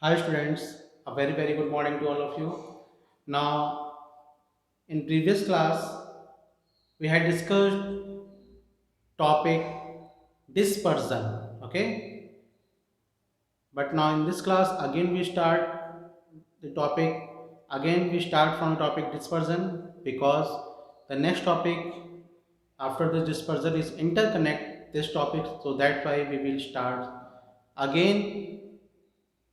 Hi students, a very good morning to all of you. Now, in previous class, we had discussed topic dispersion, okay? But now in this class, again we start the topic, again we start from topic dispersion because the next topic after the dispersion is interconnect this topic, so that's why we will start again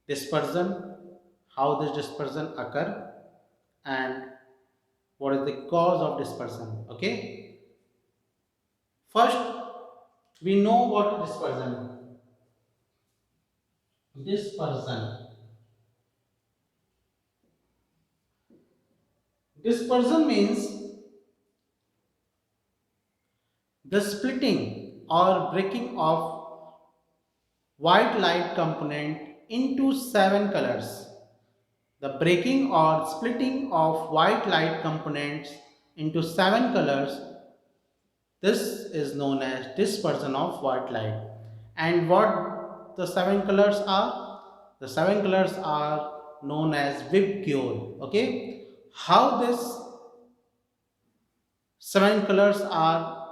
dispersion, how this dispersion occur and what is the cause of dispersion. Okay, first we know what dispersion means the splitting or breaking of white light component into seven colors. The breaking or splitting of white light components into seven colors, this is known as dispersion of white light. And what the seven colors are? The seven colors are known as Vibgyor. Okay, how this seven colors are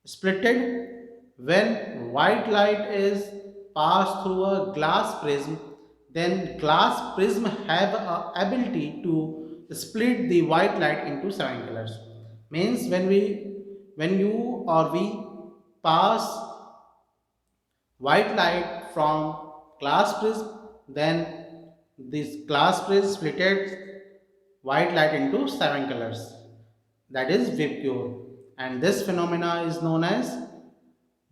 splitted? When white light is passed through a glass prism, then glass prism have a ability to split the white light into seven colors. Means when you or we pass white light from glass prism, then this glass prism splitted white light into seven colors, that is Vibgyor, and this phenomena is known as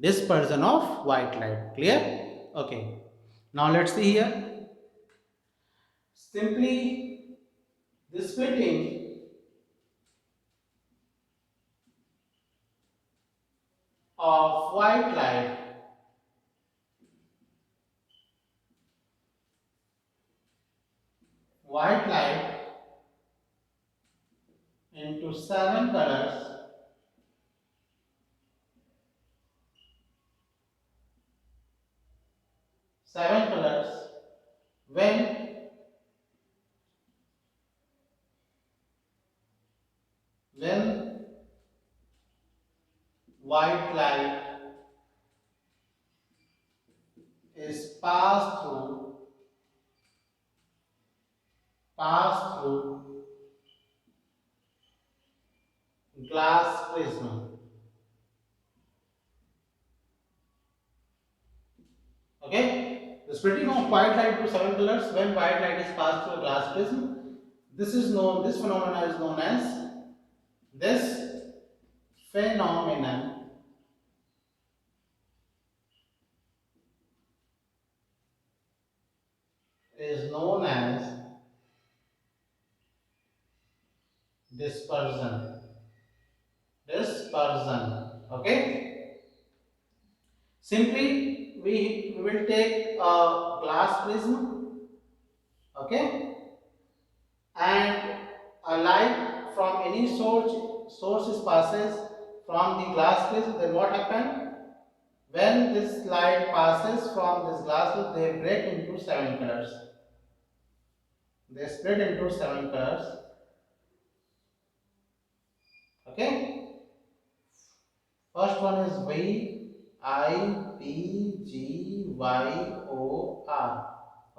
dispersion of white light. Clear? Okay, now let's see here. Simply the splitting of white light into seven colors when when white light is passed through glass prism. Okay, the splitting of white light to seven colors when white light is passed through a glass prism. This phenomenon is known as this phenomenon is known as dispersion. Dispersion. Okay. Simply we will take a glass prism. Okay, and a light from any sources passes from the glass prism. Then what happens? When this light passes from this glass prism, they break into seven colors. They split into seven colors. Okay. First one is Vibgyor.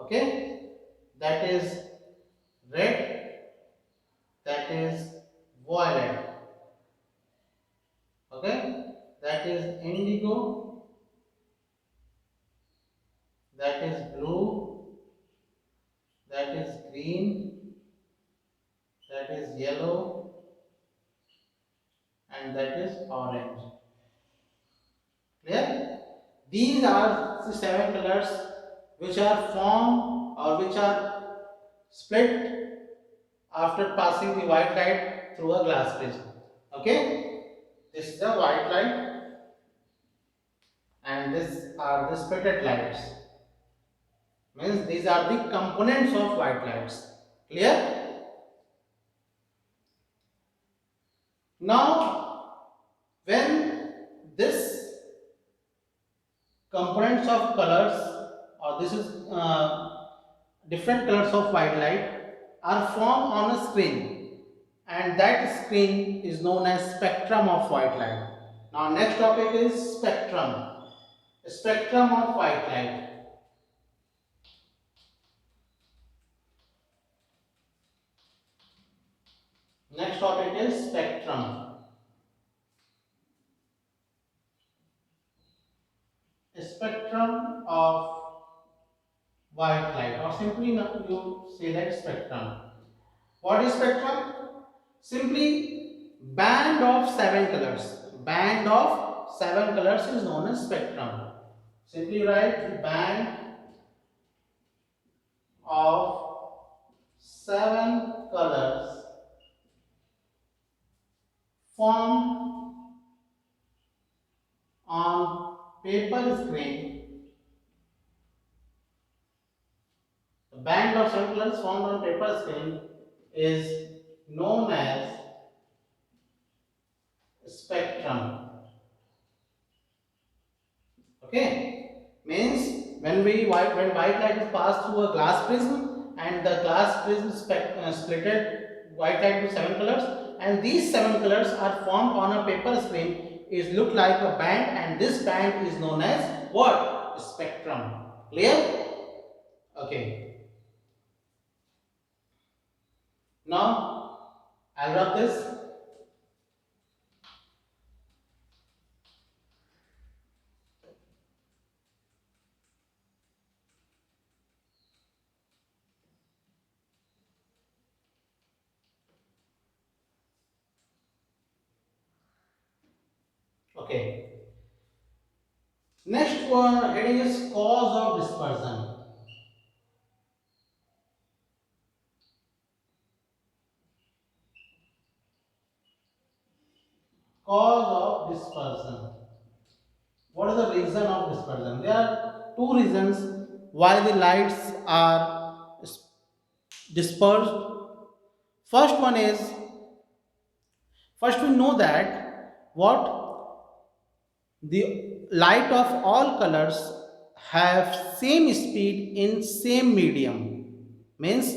Okay. That is red. That is violet. Okay. That is indigo. That is blue. That is green. That is yellow. And that is orange. Clear? These are the seven colors which are formed or which are split after passing the white light through a glass prism. Okay? This is the white light and these are the splitted lights. Means these are the components of white lights. Clear? Now, when this components of colors or this is different colors of white light are formed on a screen, and that screen is known as spectrum of white light. Now next topic is spectrum. Spectrum of white light. Next topic is spectrum. Spectrum of white light, or simply you say that spectrum. What is spectrum? Simply band of seven colors. Band of seven colors is known as spectrum. Simply write band of seven colors formed on paper screen. The band of seven colors formed on paper screen is known as spectrum. Okay, means when white light is passed through a glass prism and the glass prism splitted white light to seven colors, and these seven colors are formed on a paper screen, is look like a band, and this band is known as what? Spectrum. Clear? Okay. Now I'll rub this. Okay. Next one heading is cause of dispersion. Cause of dispersion. What is the reason of dispersion? There are two reasons why the lights are dispersed. First one is, first we know that what the light of all colors have same speed in same medium, means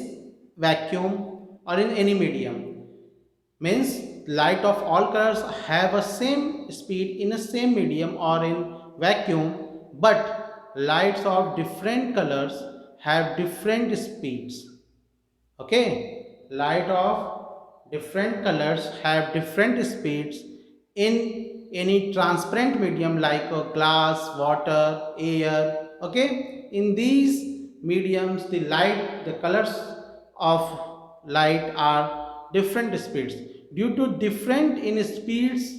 vacuum or in any medium, means light of all colors have a same speed in a same medium or in vacuum, but lights of different colors have different speeds. Okay, light of different colors have different speeds in any transparent medium like glass, water, air. Okay, in these mediums the light, the colors of light are different speeds. Due to different in speeds,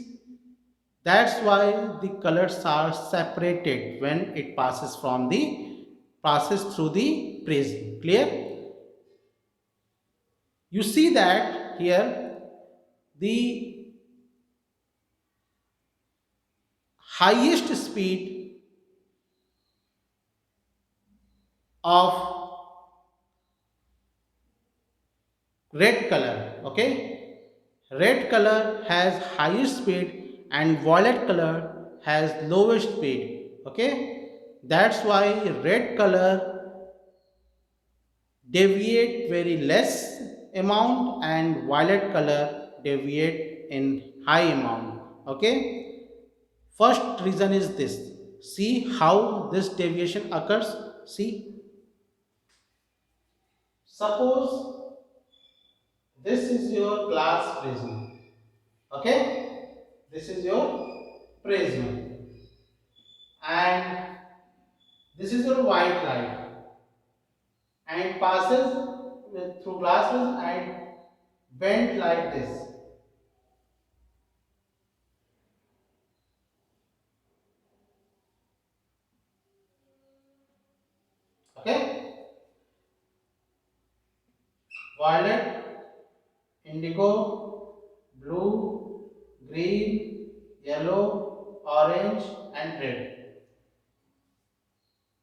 that's why the colors are separated when it passes through the prism. Clear? You see that here the highest speed of red color, okay, red color has highest speed and violet color has lowest speed. Okay, that's why red color deviate very less amount and violet color deviate in high amount. Okay, first reason is this. See how this deviation occurs. See, suppose this is your glass prism. Okay, this is your prism, and this is your white light, and it passes through glass prism and bent like this. Okay, violet, indigo, blue, green, yellow, orange, and red.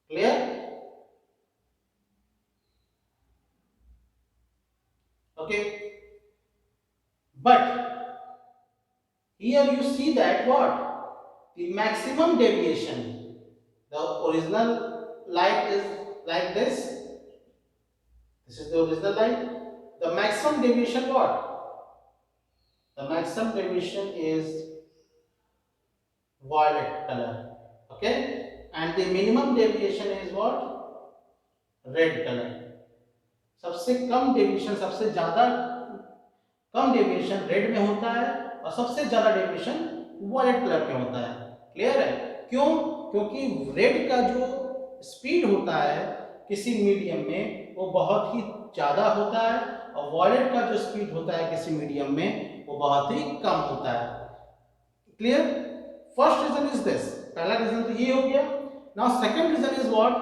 Clear? Okay. But here you see that what? The maximum deviation. The original light is like this, This is the original light. The maximum deviation what? The maximum deviation is violet color. Okay, and the minimum deviation is what? Red color. सबसे कम deviation, सबसे ज्यादा कम deviation red में होता है और सबसे ज्यादा deviation violet colour में होता है। क्लियर है? क्यों? क्योंकि रेड का जो स्पीड होता है किसी मीडियम में वो बहुत ही ज्यादा होता है और वॉयलेट का जो स्पीड होता है किसी मीडियम में वो बहुत ही कम होता है। Clear? First reason is this, पहला रीजन तो ये हो गया। Now second reason is what?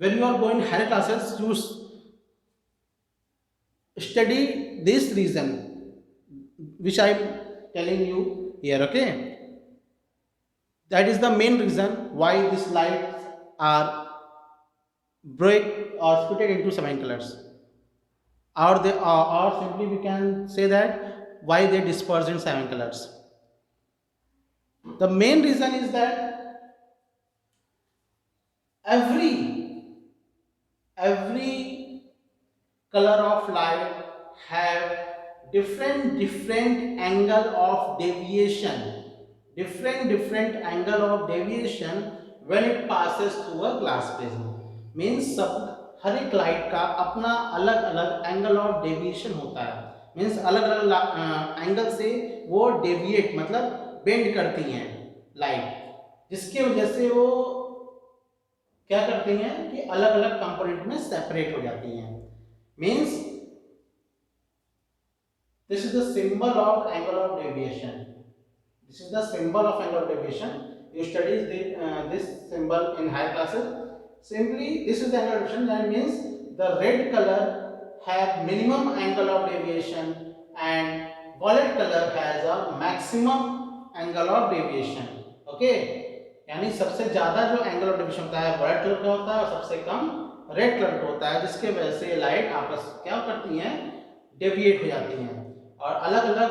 When you are going higher classes you study this reason which I am telling you here. Okay, that is the main reason why these lights are break or split into seven colors, or they are, or simply we can say that why they disperse in seven colors. The main reason is that every color of light have different angle of deviation, different angle of deviation when it passes through a glass prism. Means सब हर एक light का अपना अलग अलग angle of deviation होता है। Means अलग अलग एंगल से वो डेविएट मतलब बेंड करती हैं लाइट, जिसकी वजह से वो क्या करती हैं कि अलग अलग कंपोनेंट में सेपरेट हो जाती हैं। Means this is the symbol of angle of deviation. This is the symbol of angle of deviation. You study this symbol in higher classes. Simply this is the angle of deviation. That means the red color have minimum angle of deviation and violet color has a maximum angle of deviation. Okay, यानी सबसे ज्यादा जो angle of deviation होता है white colour का होता है और सबसे कम रेड कलर का होता है, जिसके वजह से लाइट आपस क्या करती हैं? डेविएट हो जाती हैं और अलग अलग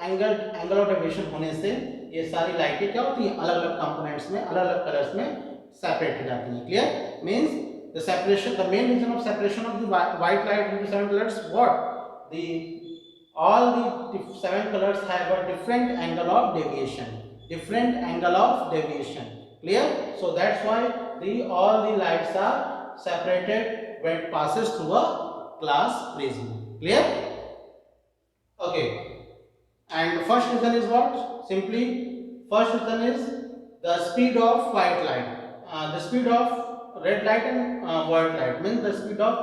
एंगल ऑफ डेविएशन होने से ये सारी लाइटें क्या होती हैं? अलग अलग कंपोनेंट्स में अलग अलग कलर्स में सेपरेट हो जाती हैं। Clear? Means the separation, the main reason of separation of the white light into seven colours what? The all the seven colors have a different angle of deviation, different angle of deviation. Clear? So that's why the all the lights are separated when it passes through a glass prism. Clear? Okay, and first reason is what? Simply first reason is the speed of white light, the speed of red light and white light means the speed of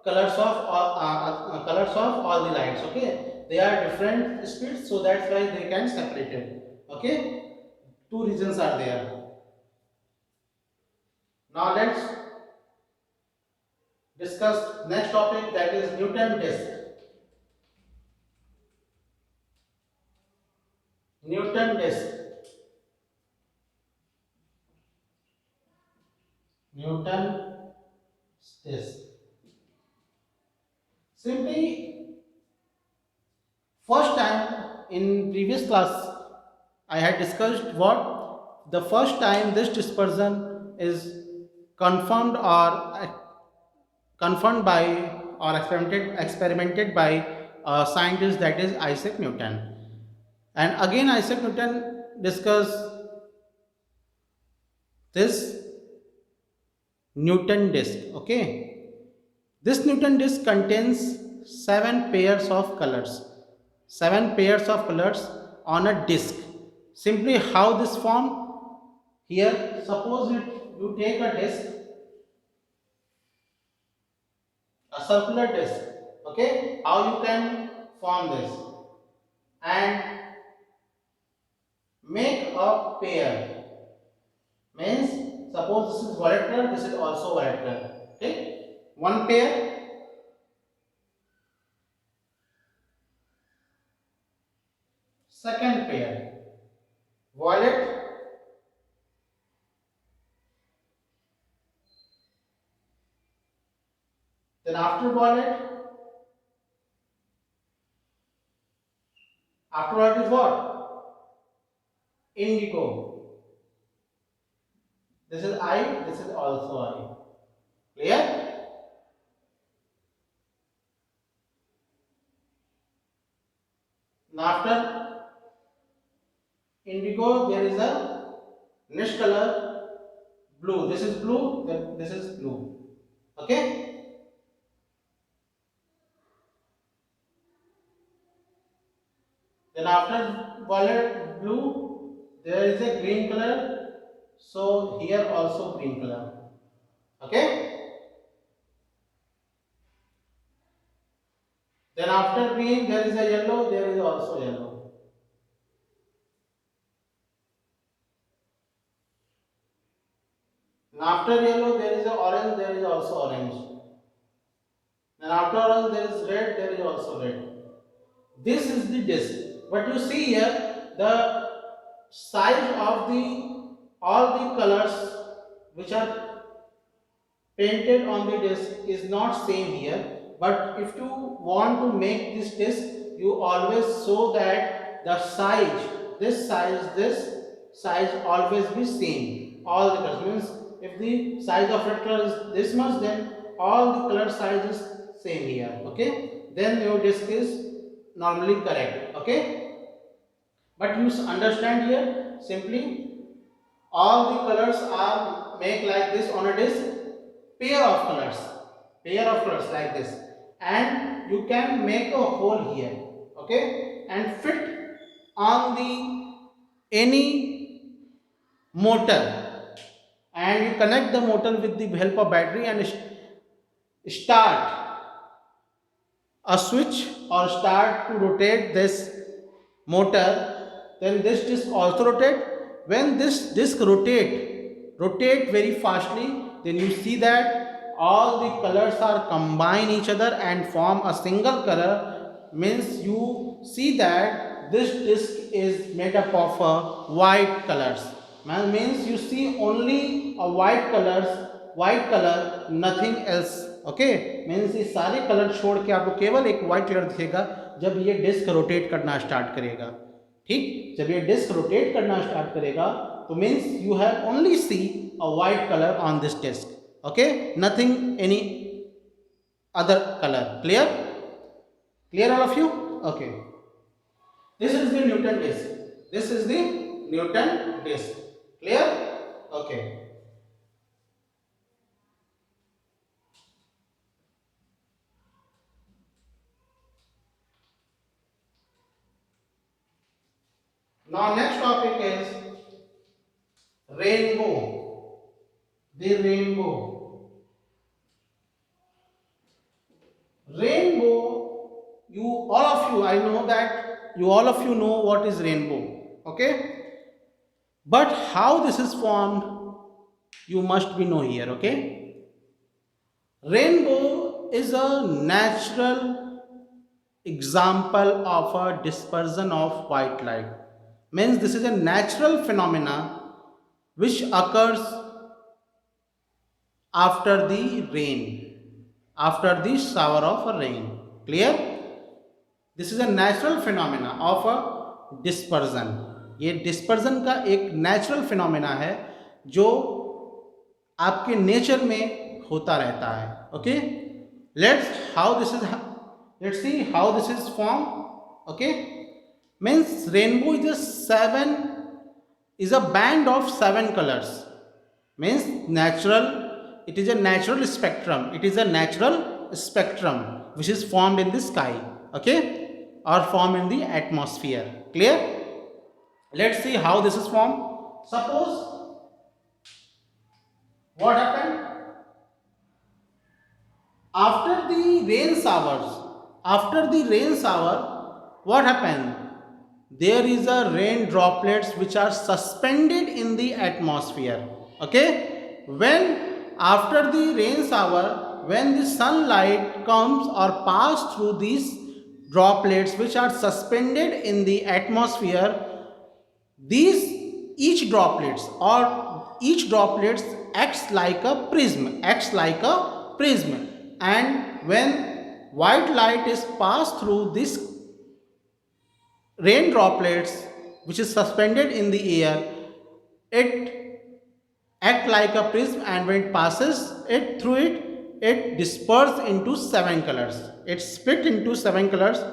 colors of all the lights. Okay, they are different speeds, so that's why they can separate it. Okay, two reasons are there. Now let's discuss next topic, that is Newton disk. Newton disk. Newton disk. Simply, first time in previous class I had discussed what? The first time this dispersion is confirmed or confirmed by or experimented by a scientist, that is Isaac Newton. And again Isaac Newton discussed this Newton disk. Okay, this Newton disk contains seven pairs of colors, seven pairs of colors on a disk. Simply how this form? Here suppose you take a disk, a circular disk. Okay, how you can form this? And make a pair, means suppose this is violet color, this is also violet color. Okay, one pair, second pair violet, then after violet, after violet is what? Indigo. This is I, this is also I. Clear? Now after indigo there is a next color blue. This is blue, then this is blue. Okay. Then after violet blue there is a green color. So here also green color. Okay. Then after green there is a yellow, there is also yellow. And after yellow there is a orange, there is also orange. And after orange there is red, there is also red. This is the disc. But you see here the size of the all the colors which are painted on the disc is not same here. But if you want to make this disc, you always show that the size, this size always be same. All the colors means if the size of red color is this much, then all the color size is same here. Okay, then your disc is normally correct. Okay, but you understand here simply all the colors are make like this on a disc, pair of colors, like this, and you can make a hole here. Okay, and fit on the any motor, and you connect the motor with the help of battery and start a switch or start to rotate this motor. Then this disc also rotate. When this disc rotate very fastly, then you see that all the colors are combine each other and form a single color. Means you see that this disc is made up of white colors. Means you see only a white color, nothing else. Okay, means ये सारे colour छोड़ के आपको केवल एक white colour दिखेगा जब ये डिस्क रोटेट करना स्टार्ट करेगा. ठीक, जब ये डिस्क रोटेट करना स्टार्ट करेगा तो means you have only see a white colour on this disc. Okay, nothing any other colour. Clear all of you? Okay, this is the Newton disc. Clear? Okay. Now next topic is rainbow. The rainbow. You all of you, I know that you all of you know what is rainbow. Okay, but how this is formed, you must be know here. Okay, rainbow is a natural example of a dispersion of white light. Means this is a natural phenomena which occurs after the rain, after the shower of a rain. Clear? This is a natural phenomena of a dispersion. ये dispersion का एक natural phenomena है जो आपके nature में होता रहता है. Okay, let's see how this is formed. Okay, means rainbow is a band of 7 colors. Means it is a natural spectrum which is formed in the sky. Okay, or formed in the atmosphere. Clear? Let's see how this is formed. Suppose what happened after the rain shower, what happened? There is a rain droplets which are suspended in the atmosphere. Okay, when after the rain shower, when the sunlight comes or pass through these droplets which are suspended in the atmosphere, these each droplets acts like a prism, and when white light is passed through this rain droplets which is suspended in the air, it act like a prism, and when it passes it disperses into 7 colors. It split into 7 colors,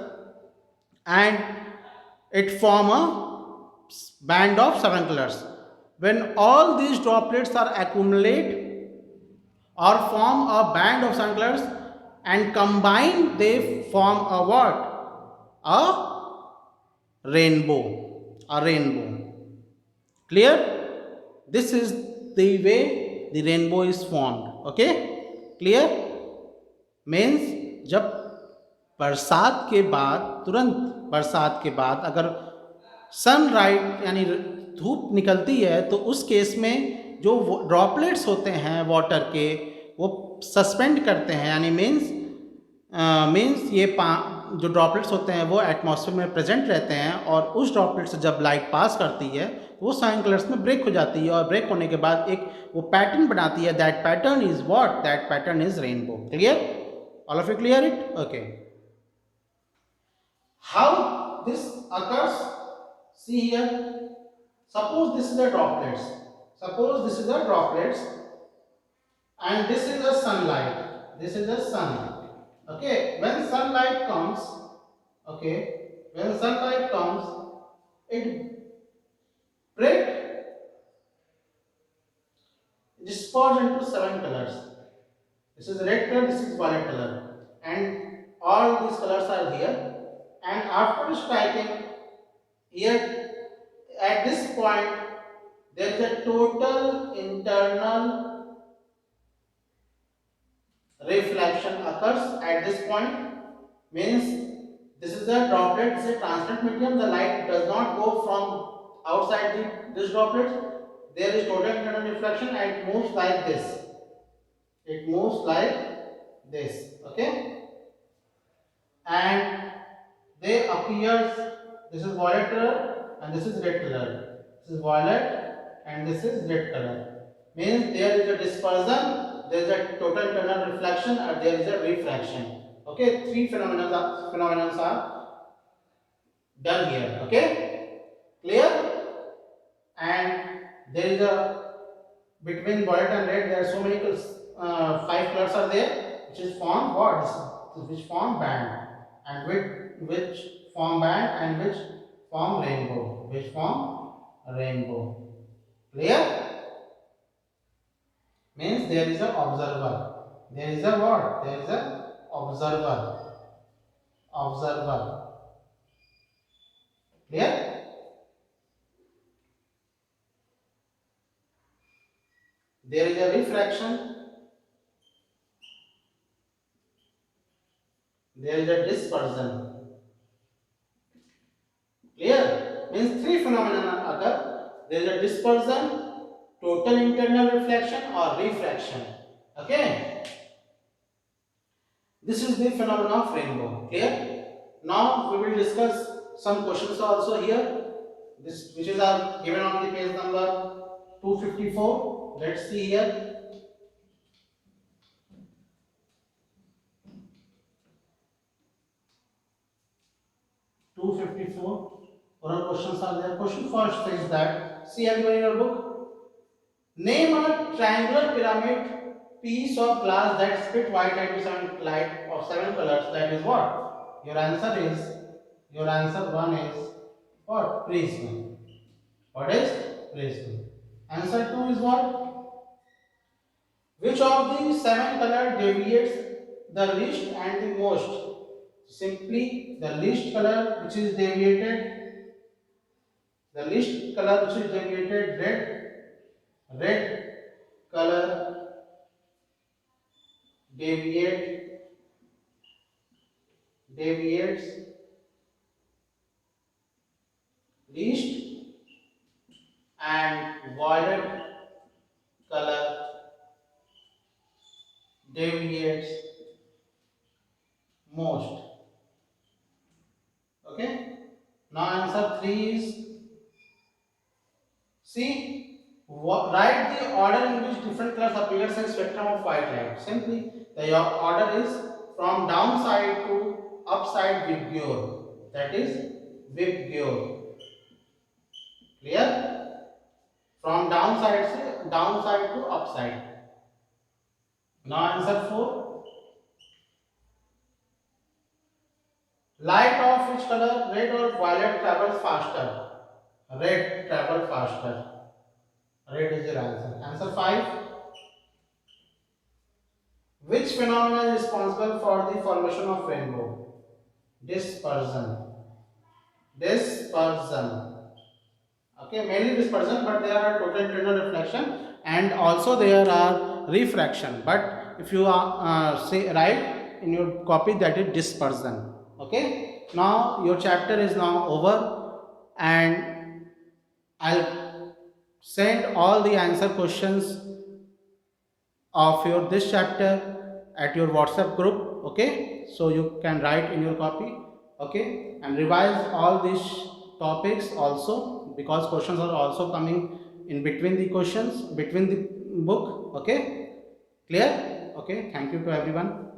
and it form a band of 7 colors. When all these droplets are accumulate or form a band of 7 colors and combine, they form a what? A rainbow. Clear? This is the way the rainbow is formed. Okay, clear? Means जब बरसात के बाद, तुरंत बरसात के बाद अगर sunrise यानी धूप निकलती है, तो उस केस में जो ड्रॉपलेट्स होते हैं वाटर के, वो सस्पेंड करते हैं, यानी मीन्स ये जो ड्रॉपलेट्स होते हैं वो एटमॉस्फेयर में प्रेजेंट रहते हैं, और उस ड्रॉपलेट से जब लाइट पास करती है तो वो 7 कलर्स में ब्रेक हो जाती है, और ब्रेक होने के बाद एक वो पैटर्न बनाती है. That pattern is what? That pattern is rainbow. Clear? All of you clear it? Okay. How this occurs? See here. Suppose this is the droplets. Suppose this is the droplets, and this is the sunlight. This is the sun. Okay. When sunlight comes, okay, when sunlight comes, it break disperse into 7 colors. This is red color, this is violet color, and all these colors are here. And after striking here, at this point, there is a total internal reflection occurs at this point. Means this is a droplet, this is a transparent medium. The light does not go from outside this droplet. There is total internal reflection, and it moves like this. It moves like this. Okay, and they appears. This is violet color and this is red color. This is violet and this is red color. Means there is a dispersion, there is a total internal reflection, and there is a refraction. Okay, three phenomena are done here. Okay, clear? And there is a between violet and red. There are so many 5 colors are there, which is form what? Which form band, and which form band and which form rainbow. Which form rainbow. Clear? Means there is a observer. There is a what? There is a observer. Observer. Clear? There is a refraction. There is a dispersion. Clear? Means three phenomena occur. There is a dispersion, total internal reflection or refraction. Okay? This is the phenomenon of rainbow. Clear? Now we will discuss some questions also here. This which is given on the page number 254. Let's see here. 254. Oral questions are there. Question first says that, see everyone in your book. Name a triangular pyramid piece of glass that spit white light to light of 7 colors. That is what? Your answer one is what? Prism. What is prism? Answer two is what? Which of the 7 color deviates the least and the most? Simply the least color which is deviated, red color deviates least, and violet color deviates most. Okay. Now answer 3 is, see, write the order in which different colors appears in spectrum of white light. Simply, the order is from downside to upside Vibgyor. That is Vibgyor. Clear? From downside to upside. Now answer 4. Light of which color? Red or violet travels faster? Red travel faster. Red is your answer. Answer 5. Which phenomenon is responsible for the formation of rainbow? Dispersion. Dispersion. Okay, mainly dispersion, but there are total internal reflection and also there are refraction. But if you say write in your copy that is dispersion. Okay. Now your chapter is now over, and I'll send all the answer questions of your this chapter at your WhatsApp group. Okay, so you can write in your copy. Okay, and revise all these topics also, because questions are also coming in between the questions between the book. Okay, clear? Okay, thank you to everyone.